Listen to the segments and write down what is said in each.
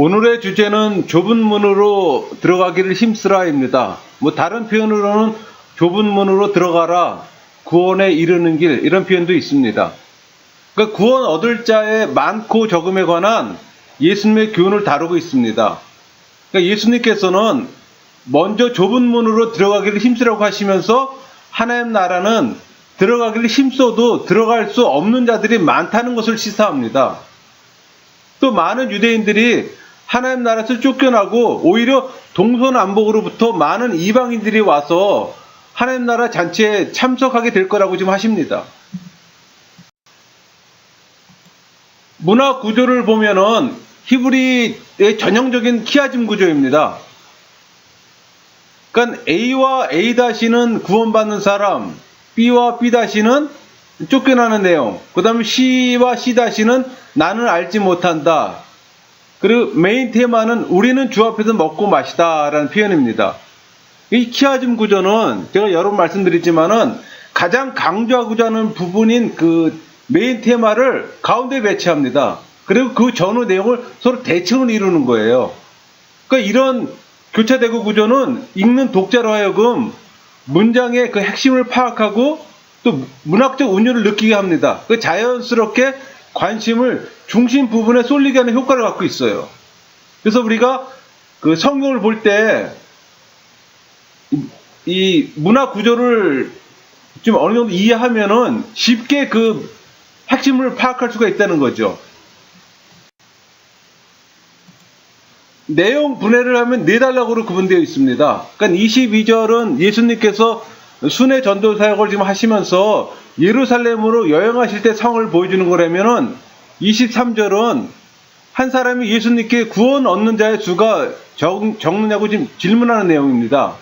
오늘의 주제는 좁은 문으로 들어가기를 힘쓰라입니다. 다른 표현으로는 좁은 문으로 들어가라, 구원에 이르는 길, 이런 표현도 있습니다. 그러니까 구원 얻을 자의 많고 적음에 관한 예수님의 교훈을 다루고 있습니다. 그러니까 예수님께서는 먼저 좁은 문으로 들어가기를 힘쓰라고 하시면서 하나님 나라는 들어가기를 힘써도 들어갈 수 없는 자들이 많다는 것을 시사합니다. 또 많은 유대인들이 하나님 나라에서 쫓겨나고 오히려 동서남북으로부터 많은 이방인들이 와서 하나님 나라 잔치에 참석하게 될 거라고 지금 하십니다. 문화 구조를 보면은 히브리의 전형적인 키아즘 구조입니다. 그러니까 A와 A-는 구원받는 사람, B와 B-는 쫓겨나는 내용, 그 다음에 C와 C-는 나는 알지 못한다. 그리고 메인 테마는 우리는 주 앞에서 먹고 마시다 라는 표현입니다. 이 키아즘 구조는 제가 여러 번 말씀드렸지만은 가장 강조하고자 하는 부분인 그 메인 테마를 가운데 배치합니다. 그리고 그 전후 내용을 서로 대칭을 이루는 거예요. 그러니까 이런 교차대고 구조는 읽는 독자로 하여금 문장의 그 핵심을 파악하고 또 문학적 운율을 느끼게 합니다. 그 자연스럽게 관심을 중심 부분에 쏠리게 하는 효과를 갖고 있어요. 그래서 우리가 그 성경을 볼 때 이 문화 구조를 좀 어느 정도 이해하면은 쉽게 그 핵심을 파악할 수가 있다는 거죠. 내용 분해를 하면 네 단락으로 구분되어 있습니다. 그러니까 22절은 예수님께서 순회 전도 사역을 지금 하시면서 예루살렘으로 여행하실 때 상황을 보여주는 거라면은 23절은 한 사람이 예수님께 구원 얻는 자의 수가 적느냐고 지금 질문하는 내용입니다.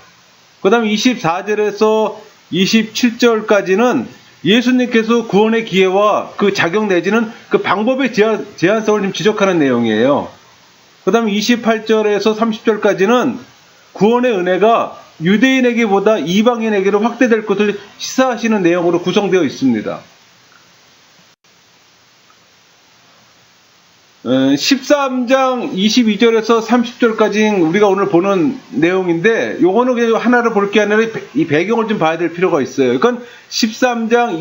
그 다음에 24절에서 27절까지는 예수님께서 구원의 기회와 그 자격 내지는 그 방법의 제한성을 좀 지적하는 내용이에요. 그 다음에 28절에서 30절까지는 구원의 은혜가 유대인에게보다 이방인에게로 확대될 것을 시사하시는 내용으로 구성되어 있습니다. 13장 22절에서 30절까지 우리가 오늘 보는 내용인데 요거는 그냥 하나를 볼 게 아니라 이 배경을 좀 봐야 될 필요가 있어요. 그러니까 13장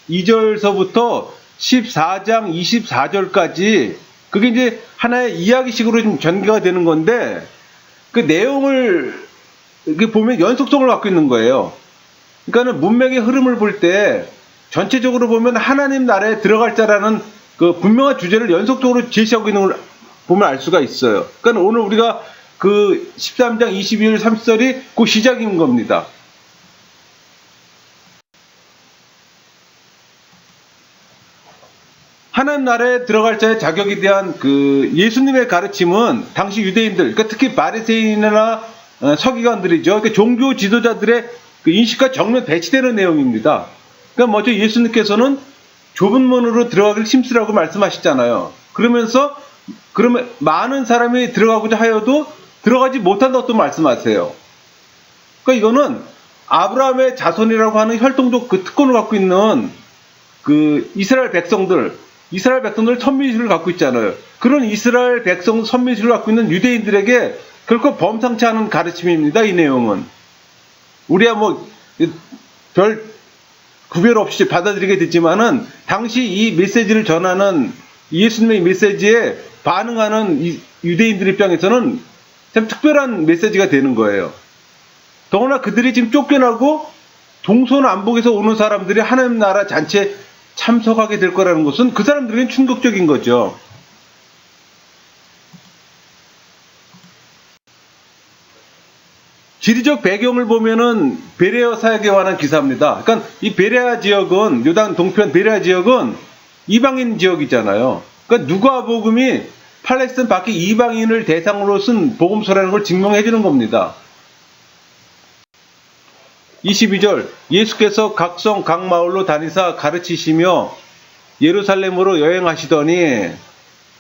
22절서부터 14장 24절까지 그게 이제 하나의 이야기식으로 좀 전개가 되는 건데 그 내용을 이렇게 보면 연속성을 갖고 있는 거예요. 그러니까는 문맥의 흐름을 볼 때 전체적으로 보면 하나님 나라에 들어갈 자라는 그 분명한 주제를 연속적으로 제시하고 있는 걸 보면 알 수가 있어요. 그러니까 오늘 우리가 그 13장 22절 30절이 그 시작인 겁니다. 하나님 나라에 들어갈 자의 자격에 대한 그 예수님의 가르침은 당시 유대인들, 그러니까 특히 바리새인이나 서기관들이죠. 그러니까 종교 지도자들의 그 인식과 정면 배치되는 내용입니다. 그러니까 먼저 예수님께서는 좁은 문으로 들어가길 힘쓰라고 말씀하시잖아요. 그러면서 그러면 많은 사람이 들어가고자 하여도 들어가지 못한다고 또 말씀하세요. 그러니까 이거는 아브라함의 자손이라고 하는 혈통적 그 특권을 갖고 있는 그 이스라엘 백성들 선민의식을 갖고 있잖아요. 그런 이스라엘 백성 선민의식을 갖고 있는 유대인들에게 결코 범상치 않은 가르침입니다. 이 내용은 우리야 뭐 별 구별 없이 받아들이게 됐지만은 당시 이 메시지를 전하는 예수님의 메시지에 반응하는 이 유대인들 입장에서는 참 특별한 메시지가 되는 거예요. 더구나 그들이 지금 쫓겨나고 동서남북에서 오는 사람들이 하나님 나라 잔치에 참석하게 될 거라는 것은 그 사람들에겐 충격적인 거죠. 지리적 배경을 보면은 베레아 사역에 관한 기사입니다. 그러니까 이 베레아 지역은 요단 동편 베레아 지역은 이방인 지역이잖아요. 그러니까 누가복음이 팔레스타인 밖의 이방인을 대상으로 쓴 복음서라는 걸 증명해 주는 겁니다. 22절 예수께서 각성 각 마을로 다니사 가르치시며 예루살렘으로 여행하시더니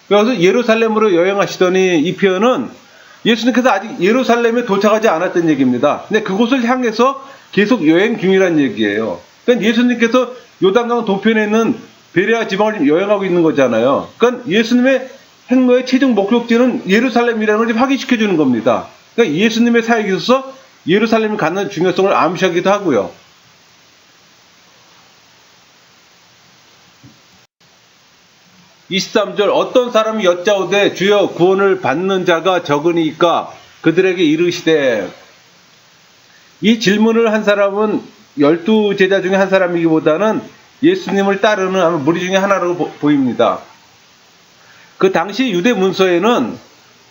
그래서 예루살렘으로 여행하시더니 이 표현은 예수님께서 아직 예루살렘에 도착하지 않았던 얘기입니다. 근데 그곳을 향해서 계속 여행 중이라는 얘기예요. 그러니까 예수님께서 요단강 동편에 있는 베레아 지방을 여행하고 있는 거잖아요. 그러니까 예수님의 행로의 최종 목적지는 예루살렘이라는 걸 좀 확인시켜 주는 겁니다. 그러니까 예수님의 사역에 있어서 예루살렘을 갖는 중요성을 암시하기도 하고요. 23절 어떤 사람이 여짜오되 주여 구원을 받는 자가 적으니까 그들에게 이르시되, 이 질문을 한 사람은 12제자 중에 한 사람이기보다는 예수님을 따르는 아마 무리 중에 하나라고 보입니다. 그 당시 유대 문서에는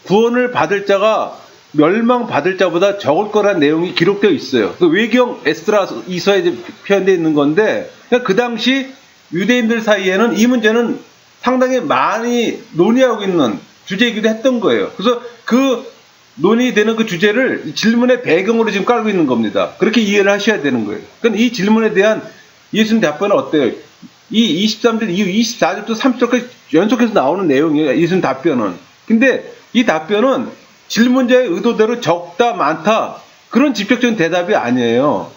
구원을 받을 자가 멸망받을 자보다 적을 거란 내용이 기록되어 있어요. 그 외경 에스드라 이서에 표현되어 있는 건데, 그 당시 유대인들 사이에는 이 문제는 상당히 많이 논의하고 있는 주제이기도 했던 거예요. 그래서 그 논의되는 그 주제를 질문의 배경으로 지금 깔고 있는 겁니다. 그렇게 이해를 하셔야 되는 거예요. 그러니까 이 질문에 대한 예수님 답변은 어때요? 이 23절 이후 24절부터 30절까지 연속해서 나오는 내용이에요. 예수님 답변은. 근데 이 답변은 질문자의 의도대로 적다 많다 그런 직접적인 대답이 아니에요.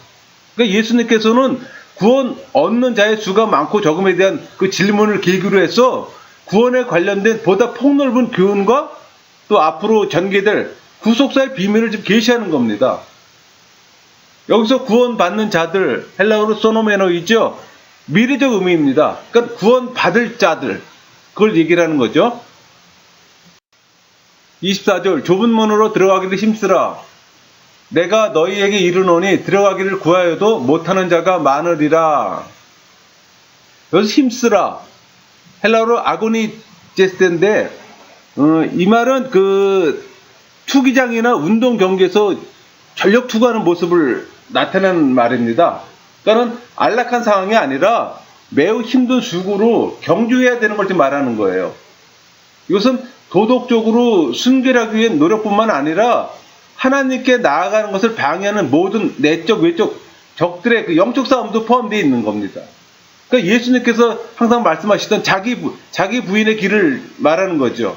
그러니까 예수님께서는 구원 얻는 자의 수가 많고 적음에 대한 그 질문을 계기로 해서 구원에 관련된 보다 폭넓은 교훈과 또 앞으로 전개될 구속사의 비밀을 지금 계시하는 겁니다. 여기서 구원받는 자들, 헬라어로 소노메노이죠. 미래적 의미입니다. 그러니까 구원받을 자들, 그걸 얘기를 하는 거죠. 24절 좁은 문으로 들어가기를 힘쓰라. 내가 너희에게 이르노니 들어가기를 구하여도 못하는 자가 많으리라. 여기서 힘쓰라. 헬라어로 아고니제스인데 이 말은 그 투기장이나 운동 경기에서 전력 투구하는 모습을 나타내는 말입니다. 그러니까 안락한 상황이 아니라 매우 힘든 수고로 경주해야 되는 걸 말하는 거예요. 이것은 도덕적으로 순결하기 위한 노력뿐만 아니라 하나님께 나아가는 것을 방해하는 모든 내적, 외적 적들의 그 영적 싸움도 포함되어 있는 겁니다. 그러니까 예수님께서 항상 말씀하시던 자기 부인의 길을 말하는 거죠.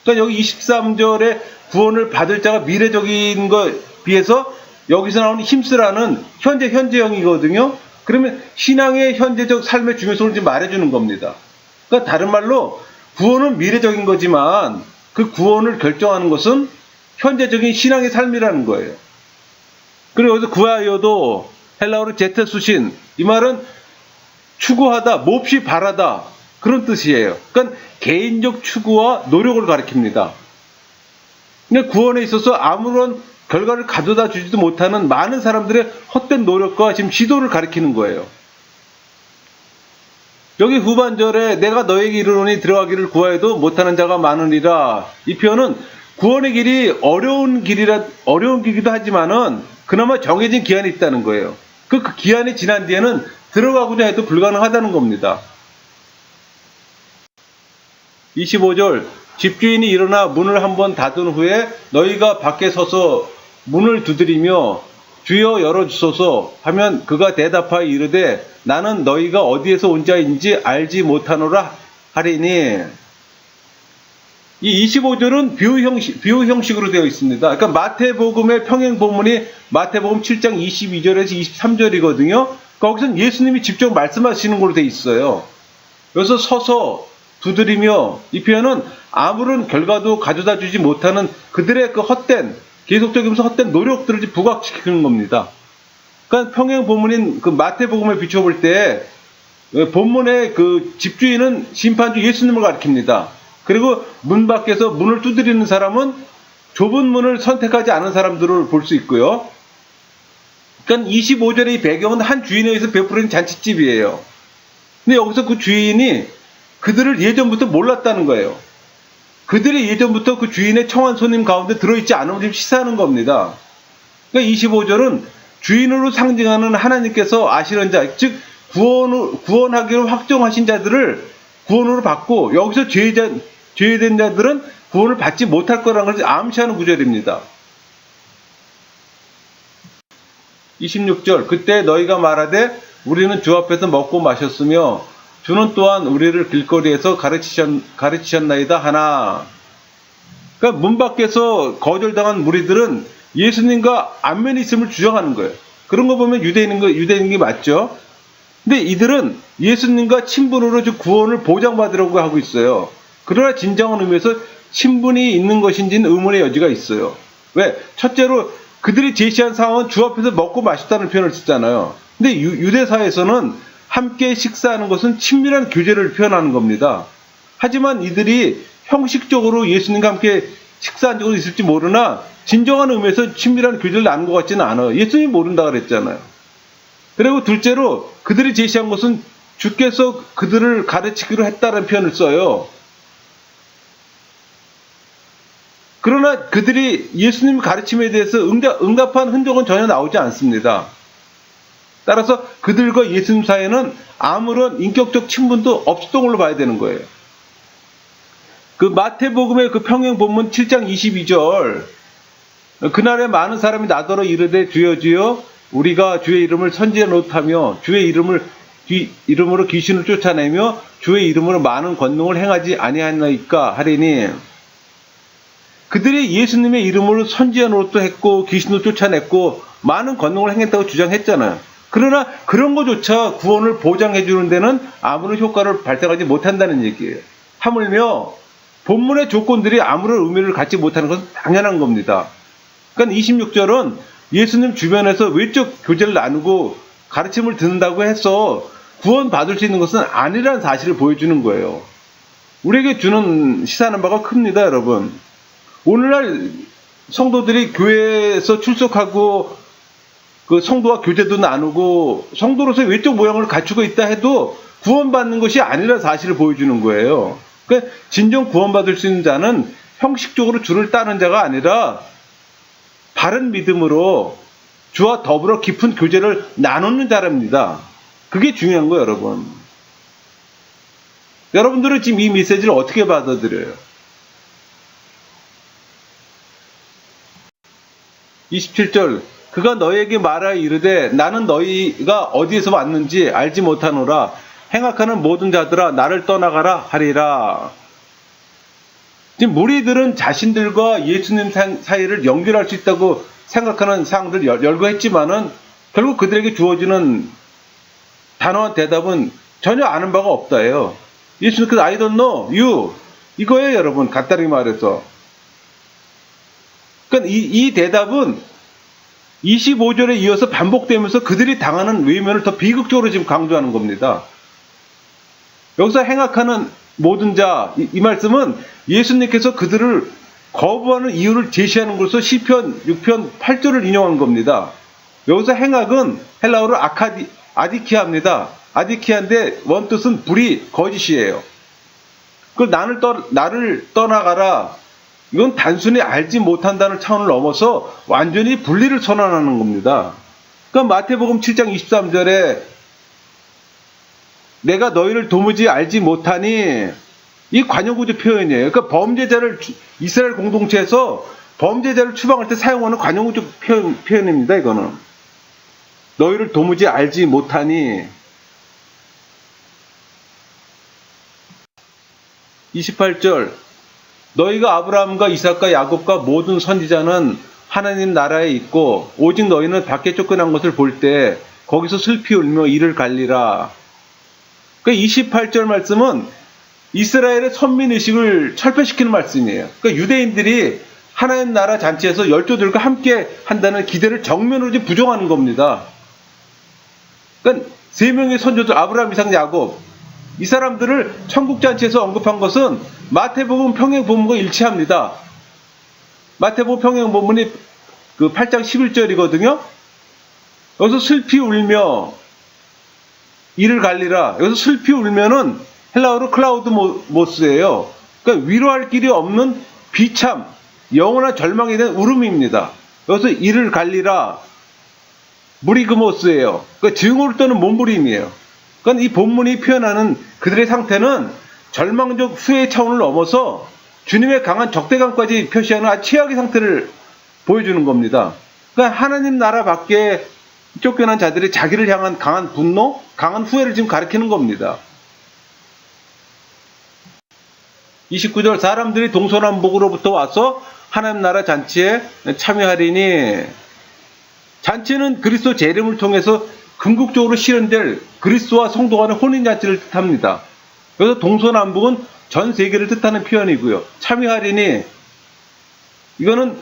그러니까 여기 23절에 구원을 받을 자가 미래적인 것에 비해서 여기서 나오는 힘쓰라는 현재형이거든요. 그러면 신앙의 현재적 삶의 중요성을 지금 말해주는 겁니다. 그러니까 다른 말로 구원은 미래적인 거지만 그 구원을 결정하는 것은 현재적인 신앙의 삶이라는 거예요. 그리고 여기서 구하여도 헬라어로 제테수신, 이 말은 추구하다, 몹시 바라다 그런 뜻이에요. 그러니까 개인적 추구와 노력을 가리킵니다. 그러니까 구원에 있어서 아무런 결과를 가져다 주지도 못하는 많은 사람들의 헛된 노력과 지금 시도를 가리키는 거예요. 여기 후반절에 내가 너에게 이르노니 들어가기를 구하여도 못하는 자가 많으니라. 이 표현은 구원의 길이 어려운 길이기도 하지만은 그나마 정해진 기한이 있다는 거예요. 그 기한이 지난 뒤에는 들어가고자 해도 불가능하다는 겁니다. 25절 집주인이 일어나 문을 한번 닫은 후에 너희가 밖에 서서 문을 두드리며 주여 열어주소서 하면 그가 대답하여 이르되 나는 너희가 어디에서 온 자인지 알지 못하노라 하리니. 이 25절은 비유 형식으로 되어 있습니다. 그러니까 마태복음의 평행 본문이 마태복음 7장 22절에서 23절이거든요. 거기서는 예수님이 직접 말씀하시는 걸로 되어 있어요. 여기서 서서 두드리며, 이 표현은 아무런 결과도 가져다 주지 못하는 그들의 그 계속적이면서 헛된 노력들을 부각시키는 겁니다. 그러니까 평행 본문인 그 마태복음에 비춰볼 때 본문의 그 집주인은 심판주 예수님을 가리킵니다. 그리고 문 밖에서 문을 두드리는 사람은 좁은 문을 선택하지 않은 사람들을 볼 수 있고요. 그러니까 25절의 이 배경은 한 주인에 의해서 베풀어진 잔치집이에요. 근데 여기서 그 주인이 그들을 예전부터 몰랐다는 거예요. 그들이 예전부터 그 주인의 청한 손님 가운데 들어있지 않음을 지금 시사하는 겁니다. 그러니까 25절은 주인으로 상징하는 하나님께서 아시는 자, 즉 구원하기로 확정하신 자들을 구원으로 받고 여기서 죄된 자들은 구원을 받지 못할 거라는 것을 암시하는 구절입니다. 26절 그때 너희가 말하되 우리는 주 앞에서 먹고 마셨으며 주는 또한 우리를 길거리에서 가르치셨나이다 하나. 그러니까 문 밖에서 거절당한 무리들은 예수님과 안면이 있음을 주장하는 거예요. 그런 거 보면 유대인인 게 맞죠. 근데 이들은 예수님과 친분으로 구원을 보장받으려고 하고 있어요. 그러나 진정한 의미에서 신분이 있는 것인지는 의문의 여지가 있어요. 왜? 첫째로 그들이 제시한 상황은 주 앞에서 먹고 마셨다는 표현을 쓰잖아요. 근데 유대사에서는 함께 식사하는 것은 친밀한 교제를 표현하는 겁니다. 하지만 이들이 형식적으로 예수님과 함께 식사한 적은 있을지 모르나 진정한 의미에서 친밀한 교제를 나눈 것 같지는 않아요. 예수님이 모른다 그랬잖아요. 그리고 둘째로 그들이 제시한 것은 주께서 그들을 가르치기로 했다는 표현을 써요. 그러나 그들이 예수님의 가르침에 대해서 응답한 흔적은 전혀 나오지 않습니다. 따라서 그들과 예수님 사이에는 아무런 인격적 친분도 없었던 걸로 봐야 되는 거예요. 그 마태복음의 그 평행 본문 7장 22절 그날에 많은 사람이 나더러 이르되 주여 주여 우리가 주의 이름을 선지자 노릇하며 주의 이름으로 귀신을 쫓아내며 주의 이름으로 많은 권능을 행하지 아니하나이까 하리니 그들이 예수님의 이름으로 선지자 노릇도 했고 귀신도 쫓아냈고 많은 권능을 행했다고 주장했잖아요. 그러나 그런 것조차 구원을 보장해 주는 데는 아무런 효과를 발생하지 못한다는 얘기예요. 하물며 본문의 조건들이 아무런 의미를 갖지 못하는 것은 당연한 겁니다. 그러니까 26절은 예수님 주변에서 외적 교제를 나누고 가르침을 듣는다고 해서 구원받을 수 있는 것은 아니라는 사실을 보여주는 거예요. 우리에게 주는 시사하는 바가 큽니다, 여러분. 오늘날 성도들이 교회에서 출석하고 그 성도와 교제도 나누고 성도로서의 외적 모양을 갖추고 있다 해도 구원받는 것이 아니라는 사실을 보여주는 거예요. 그러니까 진정 구원받을 수 있는 자는 형식적으로 주를 따르는 자가 아니라 바른 믿음으로 주와 더불어 깊은 교제를 나누는 자랍니다. 그게 중요한 거예요, 여러분. 여러분들은 지금 이 메시지를 어떻게 받아들여요? 27절 그가 너희에게 말하여 이르되 나는 너희가 어디에서 왔는지 알지 못하노라 행악하는 모든 자들아 나를 떠나가라 하리라. 지금 무리들은 자신들과 예수님 사이를 연결할 수 있다고 생각하는 사항들을 열거했지만은 결국 그들에게 주어지는 단호한 대답은 전혀 아는 바가 없다예요. 예수님께서 I don't know you 이거예요, 여러분. 간단하게 말해서. 그러니까 이 대답은 25절에 이어서 반복되면서 그들이 당하는 외면을 더 비극적으로 지금 강조하는 겁니다. 여기서 행악하는 모든 자, 이 말씀은 예수님께서 그들을 거부하는 이유를 제시하는 것으로 시편 6편 8절을 인용한 겁니다. 여기서 행악은 헬라어로 아디키아입니다. 아디키아인데 원뜻은 불의, 거짓이에요. 그 나를 떠나가라. 이건 단순히 알지 못한다는 차원을 넘어서 완전히 분리를 선언하는 겁니다. 그러니까 마태복음 7장 23절에 내가 너희를 도무지 알지 못하니 이 관용구조 표현이에요. 그러니까 범죄자를 이스라엘 공동체에서 범죄자를 추방할 때 사용하는 관용구조 표현입니다. 이거는 너희를 도무지 알지 못하니 28절 너희가 아브라함과 이삭과 야곱과 모든 선지자는 하나님 나라에 있고 오직 너희는 밖에 쫓겨난 것을 볼 때 거기서 슬피 울며 이를 갈리라. 그러니까 28절 말씀은 이스라엘의 선민의식을 철폐시키는 말씀이에요. 그러니까 유대인들이 하나님 나라 잔치에서 열조들과 함께 한다는 기대를 정면으로 부정하는 겁니다. 그러니까 세 명의 선조들 아브라함, 이삭, 야곱 이 사람들을 천국잔치에서 언급한 것은 마태복음 평행본문과 일치합니다. 마태복음 평행본문이 그 8장 11절이거든요. 여기서 슬피 울며 이를 갈리라. 여기서 슬피 울면은 헬라어로 클라우드 모스예요. 그러니까 위로할 길이 없는 비참, 영원한 절망에 대한 울음입니다. 여기서 이를 갈리라. 무리그모스예요. 그러니까 증오를 떠는 몸부림이에요. 그러니까 이 본문이 표현하는 그들의 상태는 절망적 후회 차원을 넘어서 주님의 강한 적대감까지 표시하는 아주 최악의 상태를 보여주는 겁니다. 그러니까 하나님 나라 밖에 쫓겨난 자들이 자기를 향한 강한 분노, 강한 후회를 지금 가리키는 겁니다. 29절 사람들이 동서남북으로부터 와서 하나님 나라 잔치에 참여하리니 잔치는 그리스도 재림을 통해서 궁극적으로 실현될 그리스도와 성도 간의 혼인잔치를 뜻합니다. 그래서 동서남북은 전 세계를 뜻하는 표현이고요. 참여하리니 이거는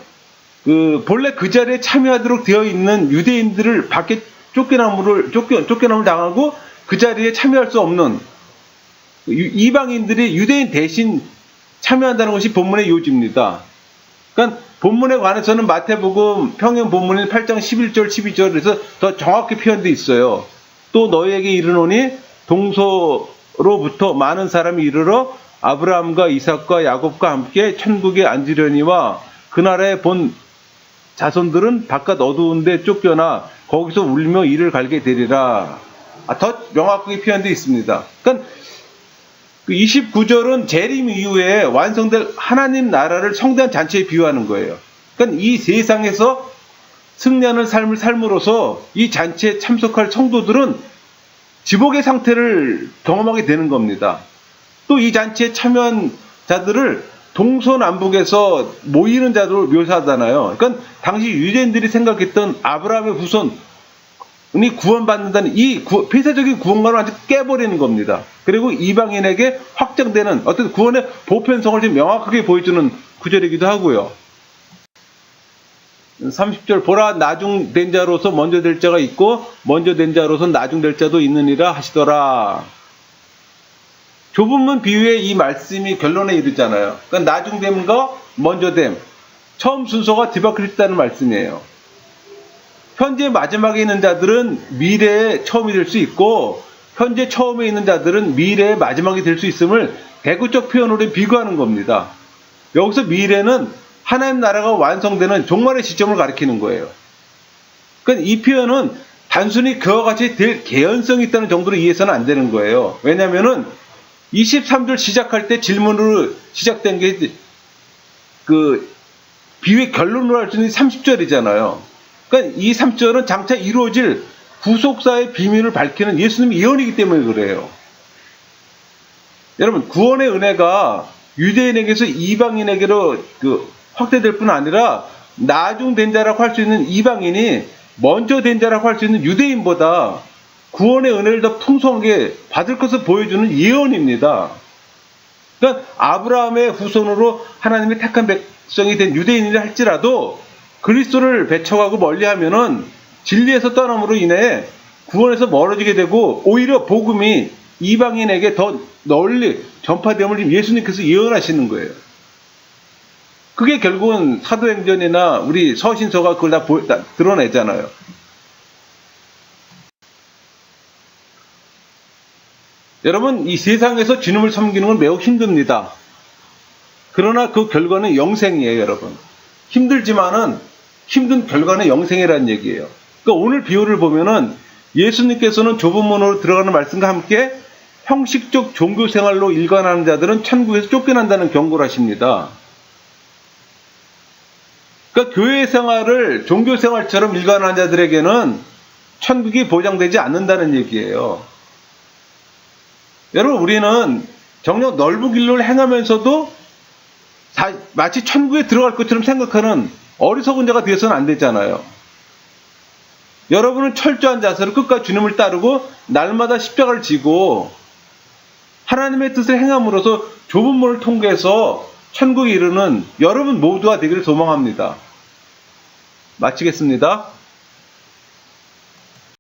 본래 그 자리에 참여하도록 되어 있는 유대인들을 밖에 쫓겨남을 당하고 그 자리에 참여할 수 없는 이방인들이 유대인 대신 참여한다는 것이 본문의 요지입니다. 그러니까 본문에 관해서는 마태복음 평행 본문인 8장 11절 12절에서 더 정확히 표현되어 있어요. 또 너희에게 이르노니 동서로부터 많은 사람이 이르러 아브라함과 이삭과 야곱과 함께 천국에 앉으려니와 그 나라에 본 자손들은 바깥 어두운 데 쫓겨나 거기서 울며 이를 갈게 되리라. 더 명확하게 표현되어 있습니다. 그러니까 29절은 재림 이후에 완성될 하나님 나라를 성대한 잔치에 비유하는 거예요. 그러니까 이 세상에서 승리하는 삶을 삶으로써 이 잔치에 참석할 성도들은 지복의 상태를 경험하게 되는 겁니다. 또 이 잔치에 참여한 자들을 동서남북에서 모이는 자들로 묘사하잖아요. 그러니까 당시 유대인들이 생각했던 아브라함의 후손이 구원받는다는 이 폐쇄적인 구원관을 완전 깨버리는 겁니다. 그리고 이방인에게 확정되는 어떤 구원의 보편성을 좀 명확하게 보여주는 구절이기도 하고요. 30절 보라 나중된 자로서 먼저 될 자가 있고 먼저 된 자로서 나중될 자도 있느니라 하시더라. 좁은 문 비유의 이 말씀이 결론에 이르잖아요. 그러니까 나중됨과 먼저됨, 처음 순서가 뒤바뀌었다는 말씀이에요. 현재 마지막에 있는 자들은 미래의 처음이 될 수 있고 현재 처음에 있는 자들은 미래의 마지막이 될 수 있음을 대구적 표현으로 비교하는 겁니다. 여기서 미래는 하나님 나라가 완성되는 종말의 시점을 가리키는 거예요. 그러니까 이 표현은 단순히 그와 같이 될 개연성이 있다는 정도로 이해해서는 안 되는 거예요. 왜냐하면은 23절 시작할 때 질문으로 시작된 게 비유의 결론으로 할 수 있는 30절이잖아요. 그러니까 이 3절은 장차 이루어질 구속사의 비밀을 밝히는 예수님의 예언이기 때문에 그래요. 여러분, 구원의 은혜가 유대인에게서 이방인에게로 확대될 뿐 아니라 나중된 자라고 할 수 있는 이방인이 먼저 된 자라고 할 수 있는 유대인보다 구원의 은혜를 더 풍성하게 받을 것을 보여주는 예언입니다. 그러니까 아브라함의 후손으로 하나님의 택한 백성이 된 유대인이라 할지라도 그리스도를 배척하고 멀리하면은 진리에서 떠남으로 인해 구원에서 멀어지게 되고 오히려 복음이 이방인에게 더 널리 전파됨을 지금 예수님께서 예언하시는 거예요. 그게 결국은 사도행전이나 우리 서신서가 그걸 다 드러내잖아요. 여러분, 이 세상에서 주님을 섬기는 건 매우 힘듭니다. 그러나 그 결과는 영생이에요, 여러분. 힘들지만은 힘든 결과는 영생이라는 얘기예요. 그러니까 오늘 비유를 보면은 예수님께서는 좁은 문으로 들어가는 말씀과 함께 형식적 종교 생활로 일관하는 자들은 천국에서 쫓겨난다는 경고를 하십니다. 그러니까 교회 생활을 종교 생활처럼 일관하는 자들에게는 천국이 보장되지 않는다는 얘기예요. 여러분, 우리는 정녕 넓은 길로 행하면서도 마치 천국에 들어갈 것처럼 생각하는 어리석은 자가 되어서는 안 되잖아요. 여러분은 철저한 자세로 끝까지 주님을 따르고 날마다 십자가를 지고 하나님의 뜻을 행함으로써 좁은 문을 통해서 천국에 이르는 여러분 모두가 되기를 소망합니다. 마치겠습니다.